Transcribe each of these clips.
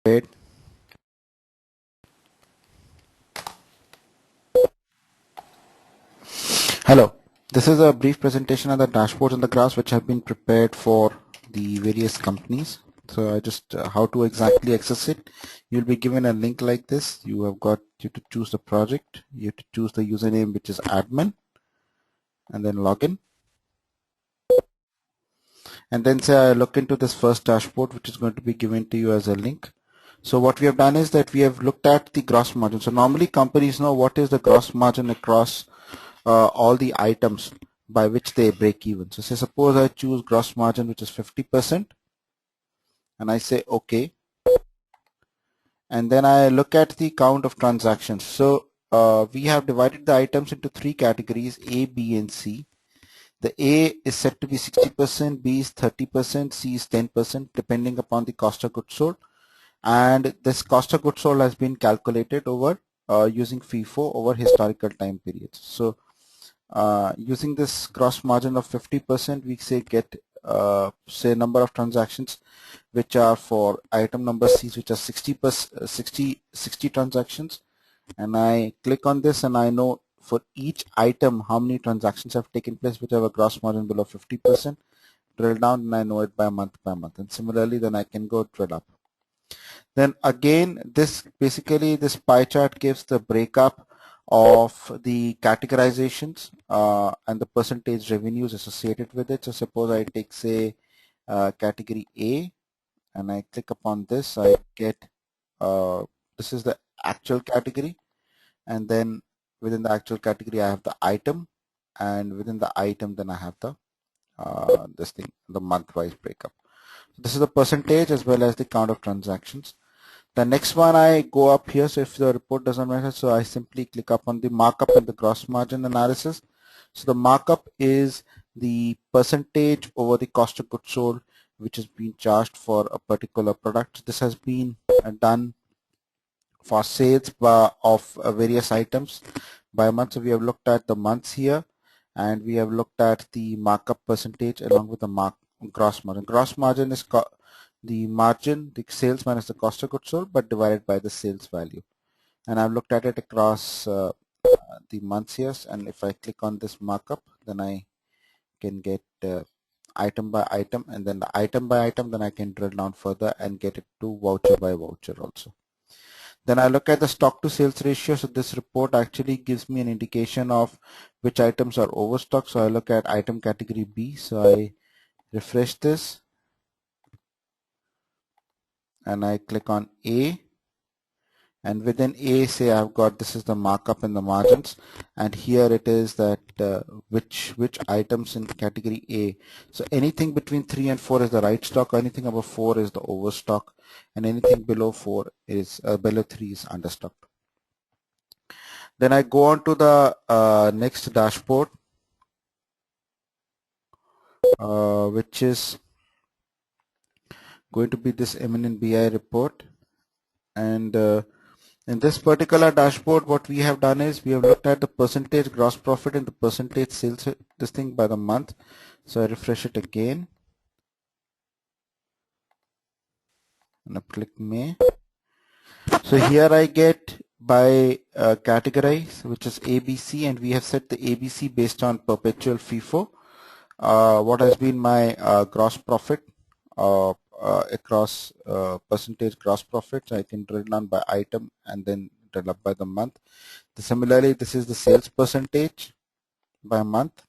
Wait. Hello, this is a brief presentation of the dashboards and the graphs which have been prepared for the various companies. So I just how to exactly access it. You'll be given a link like this. You have to choose the project. You have to choose the username, which is admin, and then login. And then say I look into this first dashboard, which is going to be given to you as a link. So what we have done is that we have looked at the gross margin. So normally companies know what is the gross margin across all the items by which they break even. So say suppose I choose gross margin, which is 50%, and I say okay, and then I look at the count of transactions. So we have divided the items into three categories: A, B, and C. The A is set to be 60%, B is 30%, C is 10%, depending upon the cost of goods sold. And this cost of goods sold has been calculated over using FIFO over historical time periods. So using this gross margin of 50%, we say get say number of transactions which are for item number C, which are 60 transactions, and I click on this and I know for each item how many transactions have taken place which have a gross margin below 50%. Drill down and I know it by month, and similarly then I can go drill up. Then again, this pie chart gives the breakup of the categorizations and the percentage revenues associated with it. So suppose I take say category A and I click upon this, I get this is the actual category, and then within the actual category I have the item, and within the item then I have the the month-wise breakup. This is the percentage as well as the count of transactions. The next one, I go up here. So if the report doesn't matter, so I simply click up on the markup and the gross margin analysis. So the markup is the percentage over the cost of goods sold which is being charged for a particular product. This has been done for sales of various items by month. So we have looked at the months here, and we have looked at the markup percentage along with the gross margin. Gross margin is the margin, the sales minus the cost of goods sold, but divided by the sales value. And I've looked at it across the months here, and if I click on this markup, then I can get item by item, and then the item by item, then I can drill down further and get it to voucher by voucher also. Then I look at the stock to sales ratio. So this report actually gives me an indication of which items are overstocked. So I look at item category B. So I refresh this and I click on A, and within A, say I've got this is the markup and the margins, and here it is that which items in category A. So anything between 3 and 4 is the right stock, anything above 4 is the overstock, and anything below 4 is below 3 is understocked. Then I go on to the next dashboard, which is going to be this eminent BI report. And in this particular dashboard, what we have done is we have looked at the percentage gross profit and the percentage sales, this thing by the month. So I refresh it again and I click May. So here I get by categorize, which is ABC, and we have set the ABC based on perpetual FIFO. What has been my gross profit across percentage gross profits. I can drill down by item and then drill up by the month. Similarly, this is the sales percentage by month.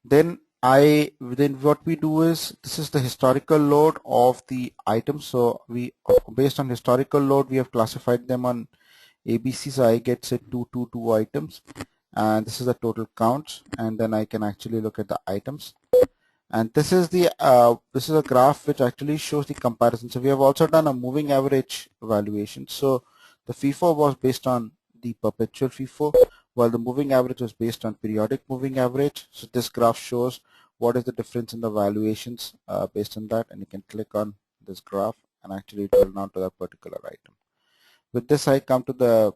Then what we do is this is the historical load of the items. So we based on historical load we have classified them on ABC. So I get say 222 items, and this is the total counts, and then I can actually look at the items. And this is a graph which actually shows the comparison. So we have also done a moving average evaluation. So the FIFO was based on the perpetual FIFO, while the moving average was based on periodic moving average. So this graph shows what is the difference in the valuations based on that, and you can click on this graph and actually drill down to that particular item. With this, I come to the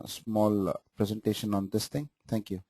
small presentation on this thing. Thank you.